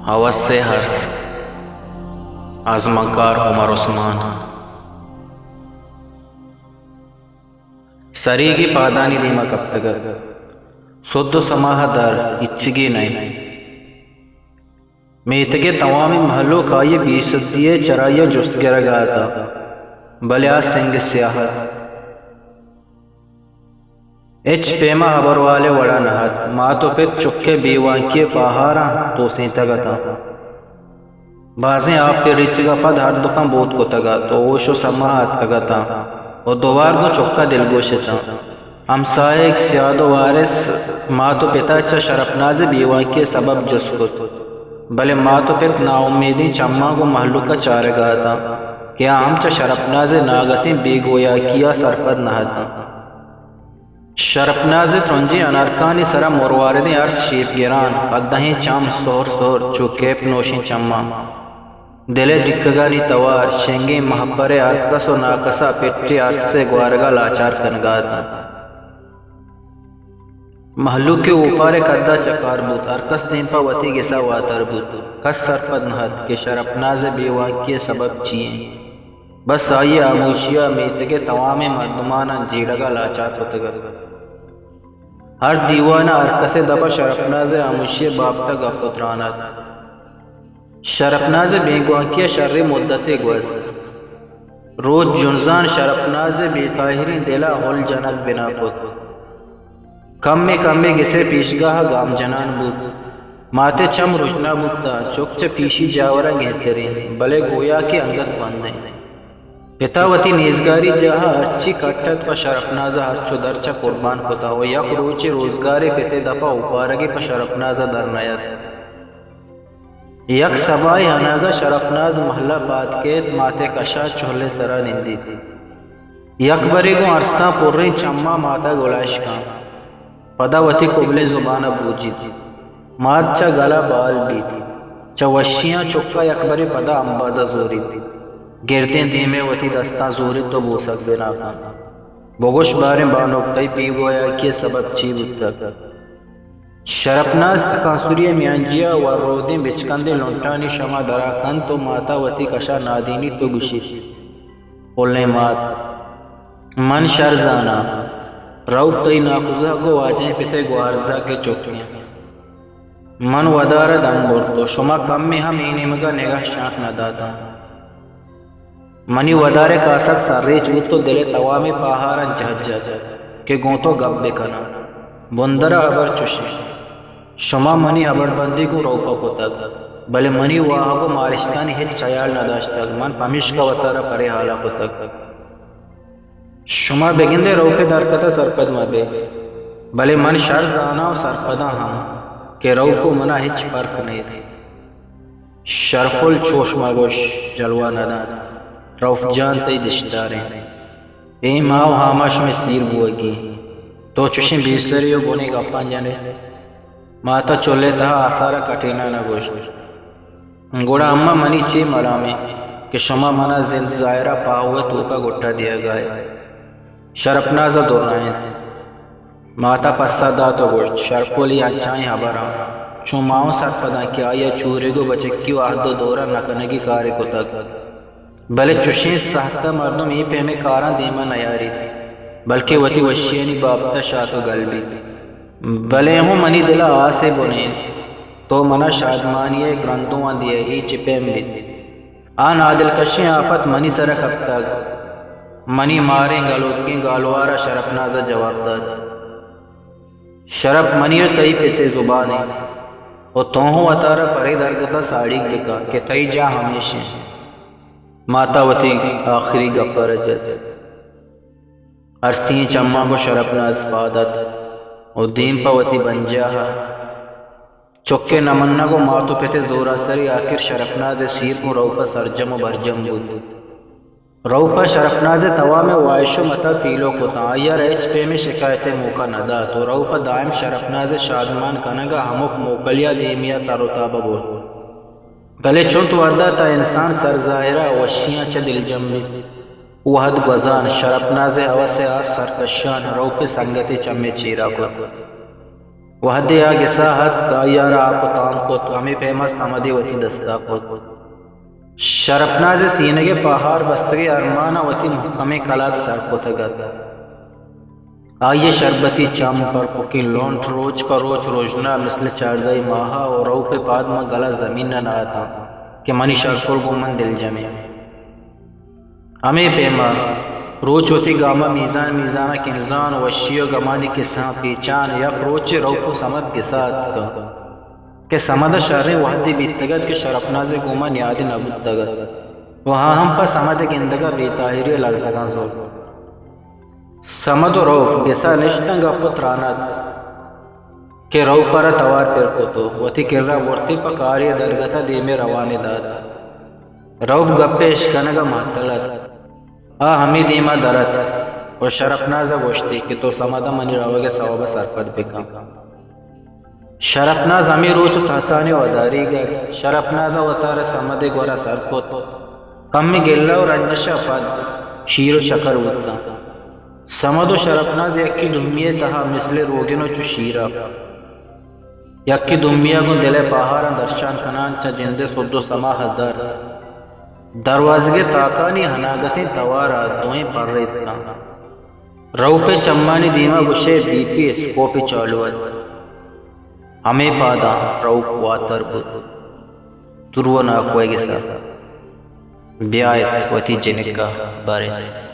हवस से हर्ष आजमकार उमर उस्मान सरीगी पादानी दीमा कप्तगर सुद्दु समाह दर इच्छगी नहीं मेतगे तवामी महलो का ये बीसुद्दिये चराइया जुस्त गिरगाता बलिया सिंग स्याहत एच पेमा हबर वाले वड़ा नहत मातो पे चुक्के बीवांकिये पहारा तो सीतगता बाजें आप पे रिचगा पद हर दुकान बोत को तगा तो ओशो समाहत कगता और दोबार को चुक्का दिल गोशता हमसाए एक सियादो वारिस मातो पिता चा शरफनाज बीवांकिये सबब जसकुत भले मातो पित नाउम्मीदी चम्मा को महलू का चार गाता क्या हम चा शरफनाज नागती बेगोया किया सरपद नहता शरफनाज तुंजी अनरकानी सरा मोरवारदे अर्स शीप गिरान कद्दहीं चाम सोर सोर चुकेप नोशी चम्मा दिले दिक्कगानी तवार शेंगे महपरे अरकस और नाकसा पेट्टी अर्स से ग्वारगा लाचार कनगात महलू के ऊपर कद्दा चकार बूत अरकस दिन पर वती गिसा वातर बूत कस सरपद नहत के शरफनाज बेवाकी सबब चिए बस आइए आमोशिया में के तमाम मर्दमाना जीड़गा लाचार होतगर हर दीवाना अरकसे दबा शरफनाज आमोशिया बाप तक अपुत्रानत शरफनाज बेगवाकिया शर्र मुद्दत ग्वस रोज जुनजान शरफनाज बेताहिरी दिला होल जनक बिना पुत कम में गिसे पीशगाह गाम जनान बूत माते चम रुजना बुत्ता चुक च पीशी जावरा गेहतरे भले गोया के अंगत बंदे पितावती नेजगारी जहा अर्ची कट्टत व शरफनाजा हरचो दरचा कुर्बान होता हो यक रोचे रोजगारे पिते दपा उपारगे प शरफनाजा दरनयत यक सबाई हनागा शरफनाज महला पात केत माते कशा चोहले सरा निंदी यक बरे को अरसा पुर्रे चम्मा माता गुलाश का पदावती कुबले जुबान बूजी मात चा गला बाल बीती चवशियाँ चुक्का यकबरे पदा अंबाजा जोरी गिरते धीमे वती दस्ता जोरी तो बोसक बिना का बोगोश बारे बानोक्तई पी गोया के सबब चीब उत्तक शरफनाज तकासुरिया मियांजिया व रोदे बिचकंदे लुंटानी शमा दराकन तो माता वती कशा नादीनी तो गुशी बोलने मात मन शरजाना राउत तई नाकुजा को वाजें पिते ग्वारजा के चौकियां मन वदार दंगोर तो शुमा कम में हम इनिमगा निगाह शाख न दाता मनी वदारे कासक सर्रे चूत तो दिले तवामे पहारन जहज के गोतो गब्बे कना बुंदरा अबर चुशी शुमा मनी अबरबंदी को रोपा को तक भले मनी वाह को मारिस्तानी हित चयाल नदाश तक मन पमिश का वतारा परे हाला को तक शुमा बेगिंदे रोपे दरकता सरपद मबे भले मन शर जाना और सरपदा हम के रो को मना हिच फर्क नहीं शरफुल चोश मगोश जलवा नदा रौफ जान तई दिशदारे ए माव हामश में सीर बुएगी तो चुशी बीसरियो बोने गप्पा जाने माता चोले तहा आसारा कठिना न गोश्त गोड़ा अम्मा मनी चे मरा में कि शमा मना जिंद जायरा पाहुए तो का गुट्टा दिया गए शरफनाजा दोनायत माता पस्सा दा तो गोश्त शरपोली अच्छाई हबरा चुमाओ सरपदा क्या या चूरे को बचक्की आहदो दोरा नकनगी कार्य को तक भले चुशी सहता मर्दम ये पे में कारा देमा नयारी थी बल्कि वती वशियनी बाबता शातो गलबी भले हूँ मनी दिला आसे बुने तो मना शादमानिये ग्रंथों दिए ये चिपे में आ नादिल कशी आफत मनी सरा कब तक मनी मारे गलोदगी गालवारा शरफनाजा जवाब दाद शरफ मनी तई पिते जुबाने और तोहू अतारा परे दरगता साड़ी लिखा के तई जा हमेशा मातावती आखिरी गप्पर जत अरसी चम्मा को शरफनाज पादत और दीन पवती बंजा चुक्के नमन्ना को मातो पिते जोरा सरी आखिर शरफनाज सीर को रौपा सरजम बरजम बुद रौपा शरफनाज तवा में वायशो मता पीलो को ताया रेच पे में शिकायतें मौका नदा तो रौपा दायम शरफनाज शादमान कनगा हमुक मोकलिया देमिया तारोताबा बोल भले चुंत वर्दा ता इंसान सरजाहिरा वशियाँ च दिल जम्मित वहद गजान शरफनाज हवा से आज सरकशान रोपे संगति चम्मे चीरा को وحدی آگے ساحت کا یارا آپ تام کو ہمیں پیما سمدی وتی دستا کو شرپناز سینگے پہاڑ بستگی ارمانا وتی محکمی کلات سر کو تگت آئیے شربتی چم پر پکی لونٹ روچ پر روچ روجنا مثل چاردائی ماہا اور رو پہ پادما گلا زمین نہ آتا کہ منی شرپر گومن دل جمے ہمیں پیما روچ ہوتی گاما میزان میزانہ کنزان وشیو گمانی کے ساں پیچان یک روچ روپو سمد کے ساتھ کا کہ سمد شرح وحدی بیتگت کے شرپناز گومن یادی نبود تگت وہاں ہم پا سمد گندگا بیتاہری لرزگان زور سمد و روپ گسا نشتنگا پترانت کہ رو پر توار پر کتو وتی کرا ورتی پا کاری درگتا دیمی روانی داد روپ گپیش کنگا محتلت ہمیں دیما درت اور شرپنازہ گوشتی کہ تو سمدہ منی روگے ثواب صرفت بکا شرپناز ہمیں روچ ساتانی وداری گئے شرپنازہ وطار سمدے گورا سرکت کمی گلہ و رنجشہ پد شیر و شکر ہوتا سمد و شرپناز یکی دمیے تہا مثل روگن و چو شیرہ یکی دمیہ گن دل پہارا درشان کنان چا جندے سدو سما حدر دروازگے تاکانی ہناگتیں توارا دوئیں پر ریت کا رو پہ چمانی دیما گشے بی پی اسکوپی چالوت ہمیں پادا رو واتر بود ترو ناکوئے گسا بیایت وتی جنکا بارت